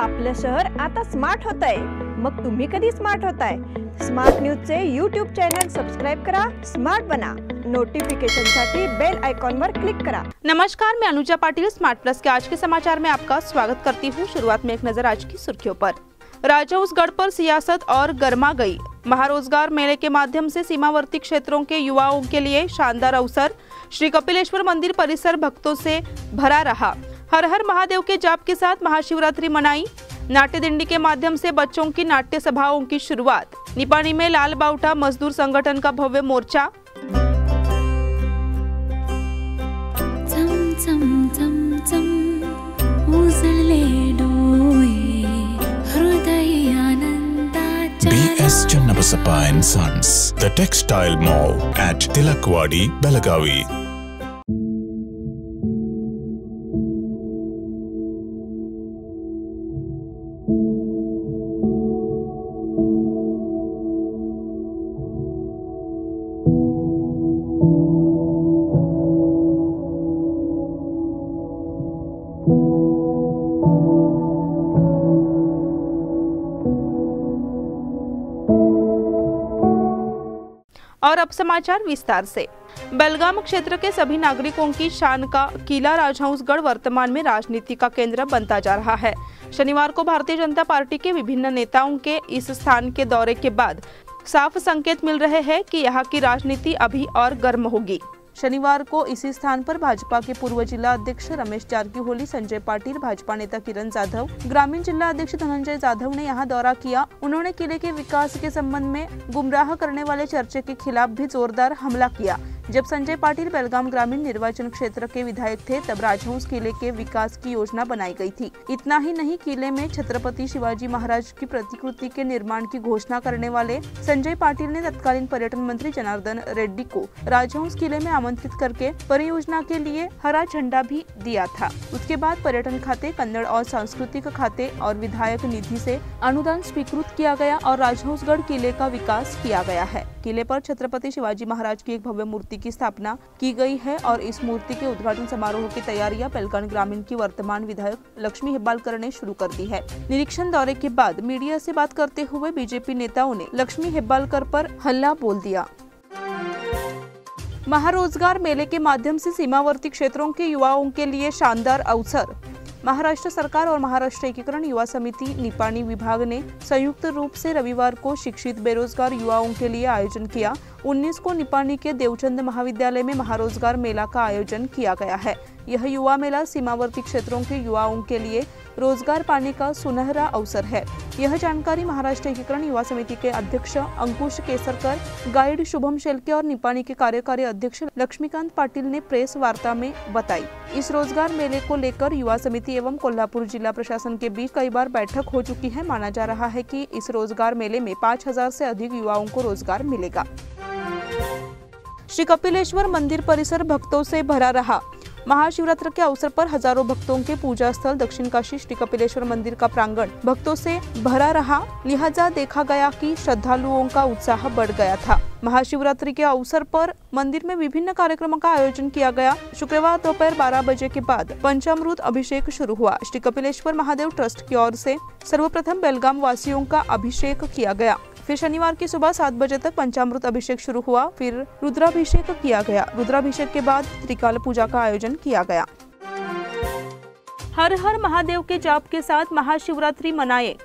आपलं शहर आता स्मार्ट होत आहे, मग तुम्ही कधी स्मार्ट होताय? स्मार्ट न्यूजचे यूट्यूब चॅनल सबस्क्राइब करा, स्मार्ट बना। नोटिफिकेशन साठी बेल आइकॉन पर क्लिक करा। नमस्कार, मैं अनुजा पाटिल स्मार्ट प्लस के आज के समाचार में आपका स्वागत करती हूँ। शुरुआत में एक नजर आज की सुर्खियों पर। राजहंसगढ़ पर सियासत और गर्मा गई। महारोजगार मेले के माध्यम से सीमावर्ती क्षेत्रों के युवाओं के लिए शानदार अवसर। श्री कपिलेश्वर मंदिर परिसर भक्तों से भरा रहा। हर हर महादेव के जाप के साथ महाशिवरात्रि मनाई। नाट्य दिंडी के माध्यम से बच्चों की नाट्य सभाओं की शुरुआत। निपानी में लाल बावटा मजदूर संगठन का भव्य मोर्चा। BS Channabasappa and Sons, the Textile Mall at Tilakwadi, Belagavi. और अब समाचार विस्तार से। बेलगाम क्षेत्र के सभी नागरिकों की शान का किला राजहंसगढ़ वर्तमान में राजनीति का केंद्र बनता जा रहा है। शनिवार को भारतीय जनता पार्टी के विभिन्न नेताओं के इस स्थान के दौरे के बाद साफ संकेत मिल रहे हैं कि यहाँ की राजनीति अभी और गर्म होगी। शनिवार को इसी स्थान पर भाजपा के पूर्व जिला अध्यक्ष रमेश जारकीहोली, संजय पाटिल, भाजपा नेता किरण जाधव, ग्रामीण जिला अध्यक्ष धनंजय जाधव ने यहाँ दौरा किया। उन्होंने किले के विकास के संबंध में गुमराह करने वाले चर्चे के खिलाफ भी जोरदार हमला किया। जब संजय पाटिल बेलगाम ग्रामीण निर्वाचन क्षेत्र के विधायक थे, तब राजहंस किले के विकास की योजना बनाई गई थी। इतना ही नहीं, किले में छत्रपति शिवाजी महाराज की प्रतिकृति के निर्माण की घोषणा करने वाले संजय पाटिल ने तत्कालीन पर्यटन मंत्री जनार्दन रेड्डी को राजहंस किले में आमंत्रित करके परियोजना के लिए हरा झंडा भी दिया था। उसके बाद पर्यटन खाते, कन्नड़ और सांस्कृतिक खाते और विधायक निधि से अनुदान स्वीकृत किया गया और राजहंसगढ़ किले का विकास किया गया है। किले पर छत्रपति शिवाजी महाराज की एक भव्य मूर्ति की स्थापना की गई है और इस मूर्ति के उद्घाटन समारोह की तैयारियां बेलगाम ग्रामीण की वर्तमान विधायक लक्ष्मी हेब्बालकर ने शुरू कर दी है। निरीक्षण दौरे के बाद मीडिया से बात करते हुए बीजेपी नेताओं ने लक्ष्मी हेब्बालकर पर हल्ला बोल दिया। महारोजगार मेले के माध्यम से सीमावर्ती क्षेत्रों के युवाओं के लिए शानदार अवसर। महाराष्ट्र सरकार और महाराष्ट्र एकीकरण युवा समिति निपानी विभाग ने संयुक्त रूप से रविवार को शिक्षित बेरोजगार युवाओं के लिए आयोजन किया। 19 को निपानी के देवचंद महाविद्यालय में महारोजगार मेला का आयोजन किया गया है। यह युवा मेला सीमावर्ती क्षेत्रों के युवाओं के लिए रोजगार पाने का सुनहरा अवसर है। यह जानकारी महाराष्ट्र एकीकरण युवा समिति के अध्यक्ष अंकुश केसरकर, गाइड शुभम शेलके और निपानी के कार्यकारी अध्यक्ष लक्ष्मीकांत पाटिल ने प्रेस वार्ता में बताई। इस रोजगार मेले को लेकर युवा समिति एवं कोल्हापुर जिला प्रशासन के बीच कई बार बैठक हो चुकी है। माना जा रहा है कि इस रोजगार मेले में 5000 से अधिक युवाओं को रोजगार मिलेगा। श्री कपिलेश्वर मंदिर परिसर भक्तों से भरा रहा। महाशिवरात्रि के अवसर पर हजारों भक्तों के पूजा स्थल दक्षिण काशी श्री कपिलेश्वर मंदिर का प्रांगण भक्तों से भरा रहा। लिहाजा देखा गया कि श्रद्धालुओं का उत्साह बढ़ गया था। महाशिवरात्रि के अवसर पर मंदिर में विभिन्न कार्यक्रमों का आयोजन किया गया। शुक्रवार दोपहर 12 बजे के बाद पंचामृत अभिषेक शुरू हुआ। श्री कपिलेश्वर महादेव ट्रस्ट की ओर से सर्वप्रथम बेलगाम वासियों का अभिषेक किया गया। फिर शनिवार की सुबह 7 बजे तक पंचामृत अभिषेक शुरू हुआ। फिर रुद्राभिषेक किया गया। रुद्राभिषेक के बाद त्रिकाल पूजा का आयोजन किया गया। हर हर महादेव के जाप के साथ महाशिवरात्रि मनाए।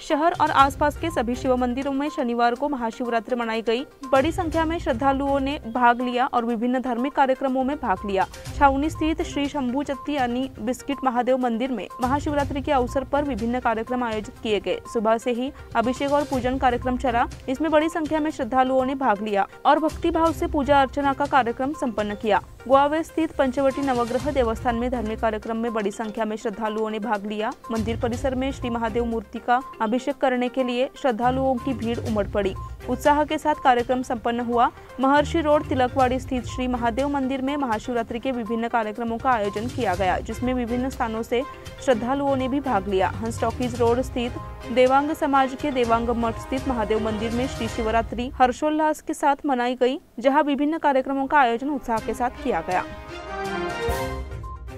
शहर और आसपास के सभी शिव मंदिरों में शनिवार को महाशिवरात्रि मनाई गई। बड़ी संख्या में श्रद्धालुओं ने भाग लिया और विभिन्न धार्मिक कार्यक्रमों में भाग लिया। छावनी स्थित श्री शंभू चत्ती यानी बिस्किट महादेव मंदिर में महाशिवरात्रि के अवसर पर विभिन्न कार्यक्रम आयोजित किए गए। सुबह से ही अभिषेक और पूजन कार्यक्रम चला। इसमें बड़ी संख्या में श्रद्धालुओं ने भाग लिया और भक्ति भाव से पूजा अर्चना का कार्यक्रम संपन्न किया। गोवा स्थित पंचवटी नवग्रह देवस्थान में धार्मिक कार्यक्रम में बड़ी संख्या में श्रद्धालुओं ने भाग लिया। मंदिर परिसर में श्री महादेव मूर्ति का अभिषेक करने के लिए श्रद्धालुओं की भीड़ उमड़ पड़ी। उत्साह के साथ कार्यक्रम संपन्न हुआ। महर्षि रोड तिलकवाड़ी स्थित श्री महादेव मंदिर में महाशिवरात्रि के विभिन्न कार्यक्रमों का आयोजन किया गया, जिसमें विभिन्न स्थानों से श्रद्धालुओं ने भी भाग लिया। हंस टॉकीज रोड स्थित देवांग समाज के देवांग मठ स्थित महादेव मंदिर में श्री शिवरात्रि हर्षोल्लास के साथ मनाई गई, जहां विभिन्न कार्यक्रमों का आयोजन उत्साह के साथ किया गया।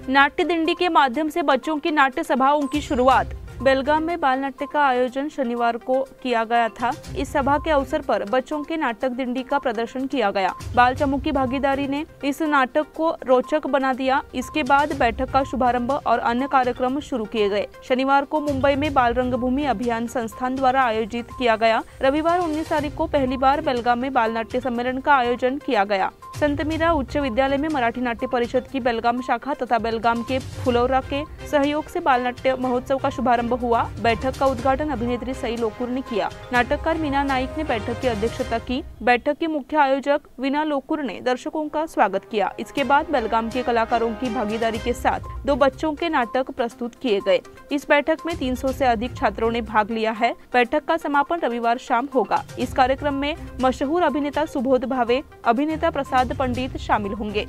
नाट्य दिंडी के माध्यम से बच्चों की नाट्य सभाओं की शुरुआत। बेलगाम में बाल नाट्य का आयोजन शनिवार को किया गया था। इस सभा के अवसर पर बच्चों के नाटक दिंडी का प्रदर्शन किया गया। बाल समूह की भागीदारी ने इस नाटक को रोचक बना दिया। इसके बाद बैठक का शुभारंभ और अन्य कार्यक्रम शुरू किए गए। शनिवार को मुंबई में बाल रंगभूमि अभियान संस्थान द्वारा आयोजित किया गया। रविवार 19 तारीख को पहली बार बेलगाम में बाल नाट्य सम्मेलन का आयोजन किया गया। संत मीरा उच्च विद्यालय में मराठी नाट्य परिषद की बेलगाम शाखा तथा बेलगाम के फुलौरा के सहयोग से बाल नाट्य महोत्सव का शुभारंभ हुआ। बैठक का उद्घाटन अभिनेत्री सई लोकुर ने किया। नाटककार मीना नाइक ने बैठक की अध्यक्षता की। बैठक की मुख्य आयोजक वीना लोकुर ने दर्शकों का स्वागत किया। इसके बाद बेलगाम के कलाकारों की भागीदारी के साथ 2 बच्चों के नाटक प्रस्तुत किए गए। इस बैठक में 300 से अधिक छात्रों ने भाग लिया है। बैठक का समापन रविवार शाम होगा। इस कार्यक्रम में मशहूर अभिनेता सुबोध भावे, अभिनेता प्रसाद पंडित शामिल होंगे।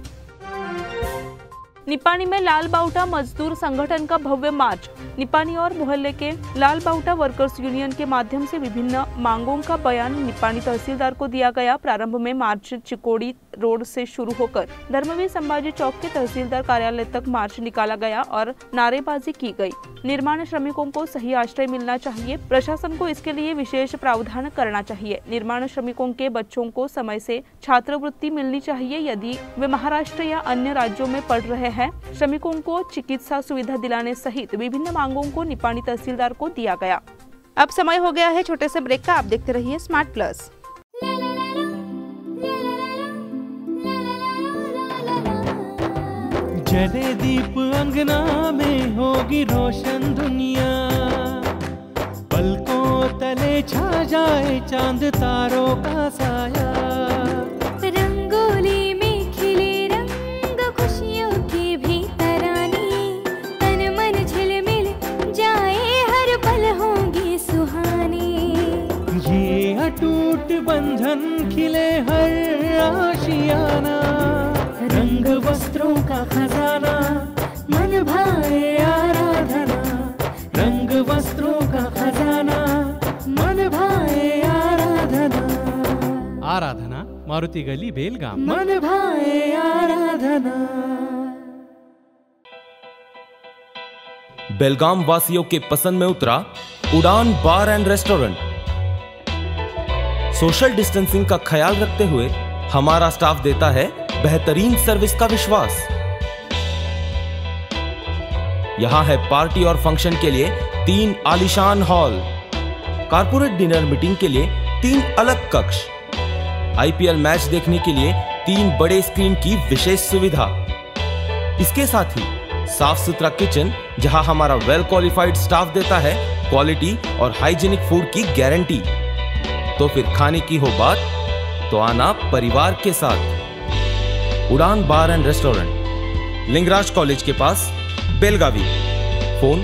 निपानी में लाल बाउटा मजदूर संगठन का भव्य मार्च। निपानी और मोहल्ले के लाल बाउटा वर्कर्स यूनियन के माध्यम से विभिन्न मांगों का बयान निपानी तहसीलदार को दिया गया। प्रारंभ में मार्च चिकोड़ी रोड से शुरू होकर धर्मवीर संभाजी चौक के तहसीलदार कार्यालय तक मार्च निकाला गया और नारेबाजी की गई। निर्माण श्रमिकों को सही आश्रय मिलना चाहिए। प्रशासन को इसके लिए विशेष प्रावधान करना चाहिए। निर्माण श्रमिकों के बच्चों को समय से छात्रवृत्ति मिलनी चाहिए यदि वे महाराष्ट्र या अन्य राज्यों में पढ़ रहे हैं। श्रमिकों को चिकित्सा सुविधा दिलाने सहित विभिन्न मांगों को निपानी तहसीलदार को दिया गया। अब समय हो गया है छोटे से ब्रेक का। आप देखते रहिए स्मार्ट प्लस। जले दीप अंगना में होगी रोशन दुनिया, पलकों तले छा जाए चांद तारों का साया। रंगोली में खिले रंग खुशियों की भी तरानी, तन मन झिलमिल जाए हर पल होंगी सुहानी। ये अटूट बंधन खिले हर आशियाना, रंग वस्त्रों का खजाना मन भाए आराधना। रंग वस्त्रों का खजाना मन भाए आराधना। आराधना मारुति गली बेलगाम। मन भाए आराधना। बेलगाम वासियों के पसंद में उतरा उड़ान बार एंड रेस्टोरेंट। सोशल डिस्टेंसिंग का ख्याल रखते हुए हमारा स्टाफ देता है बेहतरीन सर्विस का विश्वास। यहां है पार्टी और फंक्शन के लिए 3 आलीशान हॉल, कारपोरेट डिनर मीटिंग के लिए 3 अलग कक्ष, आईपीएल मैच देखने के लिए 3 बड़े स्क्रीन की विशेष सुविधा। इसके साथ ही साफ सुथरा किचन जहां हमारा वेल क्वालिफाइड स्टाफ देता है क्वालिटी और हाइजीनिक फूड की गारंटी। तो फिर खाने की हो बात तो आना परिवार के साथ। उड़ान बार एंड रेस्टोरेंट, लिंगराज कॉलेज के पास, बेलगावी। फोन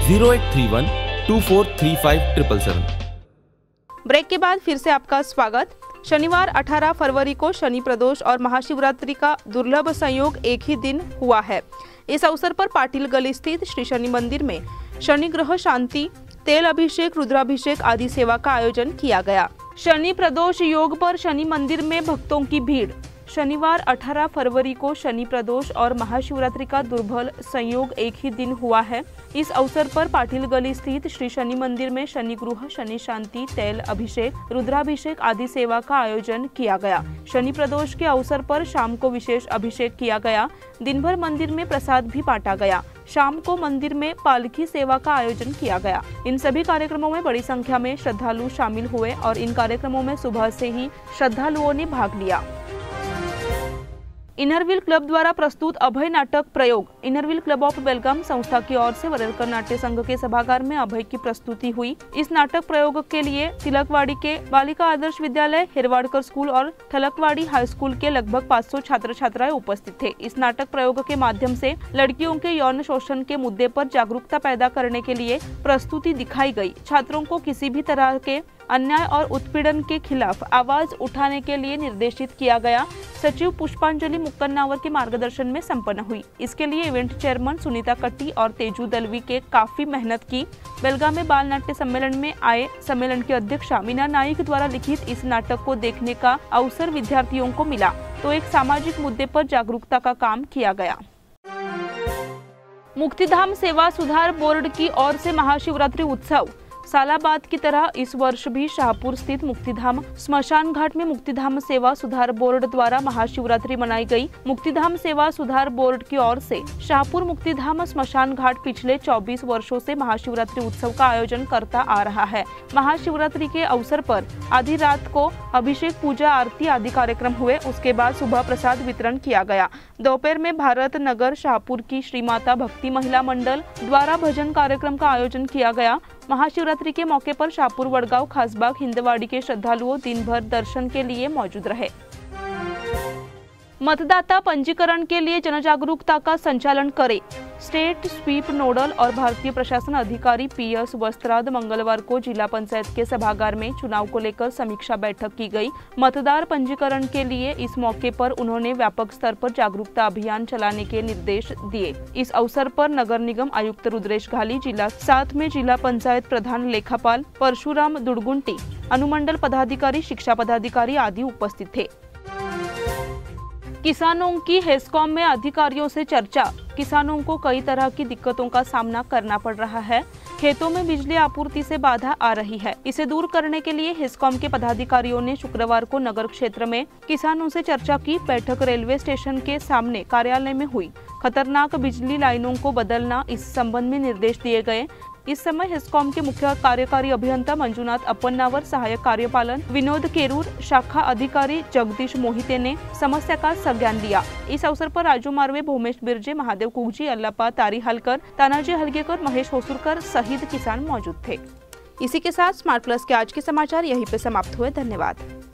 0831 2435 ब्रेक के बाद फिर से आपका स्वागत। शनिवार 18 फरवरी को शनि प्रदोष और महाशिवरात्रि का दुर्लभ संयोग एक ही दिन हुआ है। इस अवसर पर पाटिल गली स्थित श्री शनि मंदिर में शनि ग्रह शांति, तेल अभिषेक, रुद्राभिषेक आदि सेवा का आयोजन किया गया। शनि प्रदोष योग पर शनि मंदिर में भक्तों की भीड़। शनिवार 18 फरवरी को शनि प्रदोष और महाशिवरात्रि का दुर्बल संयोग एक ही दिन हुआ है। इस अवसर पर पाटिल गली स्थित श्री शनि मंदिर में शनि ग्रह, शनि शांति, तेल अभिषेक, रुद्राभिषेक आदि सेवा का आयोजन किया गया। शनि प्रदोष के अवसर पर शाम को विशेष अभिषेक किया गया। दिन भर मंदिर में प्रसाद भी बांटा गया। शाम को मंदिर में पालकी सेवा का आयोजन किया गया। इन सभी कार्यक्रमों में बड़ी संख्या में श्रद्धालु शामिल हुए और इन कार्यक्रमों में सुबह से ही श्रद्धालुओं ने भाग लिया। इनरव्हील क्लब द्वारा प्रस्तुत अभय नाटक प्रयोग। इनरव्हील क्लब ऑफ बेलगाम संस्था की ओर से वरेरकर नाट्य संघ के सभागार में अभय की प्रस्तुति हुई। इस नाटक प्रयोग के लिए तिलकवाड़ी के बालिका आदर्श विद्यालय, हिरवाड़कर स्कूल और थलकवाड़ी हाई स्कूल के लगभग 500 छात्र छात्राएं उपस्थित थे। इस नाटक प्रयोग के माध्यम से लड़कियों के यौन शोषण के मुद्दे पर जागरूकता पैदा करने के लिए प्रस्तुति दिखाई गई। छात्रों को किसी भी तरह के अन्याय और उत्पीड़न के खिलाफ आवाज उठाने के लिए निर्देशित किया गया। सचिव पुष्पांजलि मुक्कन्नावर के मार्गदर्शन में संपन्न हुई। इसके लिए इवेंट चेयरमैन सुनीता कट्टी और तेजू दलवी के काफी मेहनत की। बेलगाम में बाल नाट्य सम्मेलन में आए सम्मेलन की अध्यक्षा मीना नाइक द्वारा लिखित इस नाटक को देखने का अवसर विद्यार्थियों को मिला तो एक सामाजिक मुद्दे पर जागरूकता का काम किया गया। मुक्तिधाम सेवा सुधार बोर्ड की ओर से महाशिवरात्रि उत्सव। सालाबाद की तरह इस वर्ष भी शाहपुर स्थित मुक्तिधाम स्मशान घाट में मुक्तिधाम सेवा सुधार बोर्ड द्वारा महाशिवरात्रि मनाई गई। मुक्तिधाम सेवा सुधार बोर्ड की ओर से शाहपुर मुक्तिधाम स्मशान घाट पिछले 24 वर्षों से महाशिवरात्रि उत्सव का आयोजन करता आ रहा है। महाशिवरात्रि के अवसर पर आधी रात को अभिषेक, पूजा, आरती आदि कार्यक्रम हुए। उसके बाद सुबह प्रसाद वितरण किया गया। दोपहर में भारत नगर शाहपुर की श्री माता भक्ति महिला मंडल द्वारा भजन कार्यक्रम का आयोजन किया गया। महाशिवरात्रि के मौके पर शाहपुर, वडगांव, खासबाग, हिंदवाड़ी के श्रद्धालुओं दिन भर दर्शन के लिए मौजूद रहे। मतदाता पंजीकरण के लिए जनजागरूकता का संचालन करें। स्टेट स्वीप नोडल और भारतीय प्रशासन अधिकारी पीएस वस्त्राद मंगलवार को जिला पंचायत के सभागार में चुनाव को लेकर समीक्षा बैठक की गई। मतदार पंजीकरण के लिए इस मौके पर उन्होंने व्यापक स्तर पर जागरूकता अभियान चलाने के निर्देश दिए। इस अवसर पर नगर निगम आयुक्त रुद्रेश घाली, जिला 7 में जिला पंचायत प्रधान लेखापाल परशुराम दुड़गुंटी, अनुमंडल पदाधिकारी, शिक्षा पदाधिकारी आदि उपस्थित थे। किसानों की हेस्कॉम में अधिकारियों से चर्चा। किसानों को कई तरह की दिक्कतों का सामना करना पड़ रहा है। खेतों में बिजली आपूर्ति से बाधा आ रही है। इसे दूर करने के लिए हेस्कॉम के पदाधिकारियों ने शुक्रवार को नगर क्षेत्र में किसानों से चर्चा की। बैठक रेलवे स्टेशन के सामने कार्यालय में हुई। खतरनाक बिजली लाइनों को बदलना, इस संबंध में निर्देश दिए गए। इस समय हेस्कॉम के मुख्य कार्यकारी अभियंता मंजुनाथ अप्पन्नावर, सहायक कार्यपालन विनोद केरूर, शाखा अधिकारी जगदीश मोहिते ने समस्या का संज्ञान लिया। इस अवसर पर राजू मारवे, भूमेश बिरजे, महादेव कुगजी, अल्लापा तारीहालकर, तानाजी हलगेकर, महेश होसुरकर सहित किसान मौजूद थे। इसी के साथ स्मार्ट प्लस के आज के समाचार यहीं पे समाप्त हुए। धन्यवाद।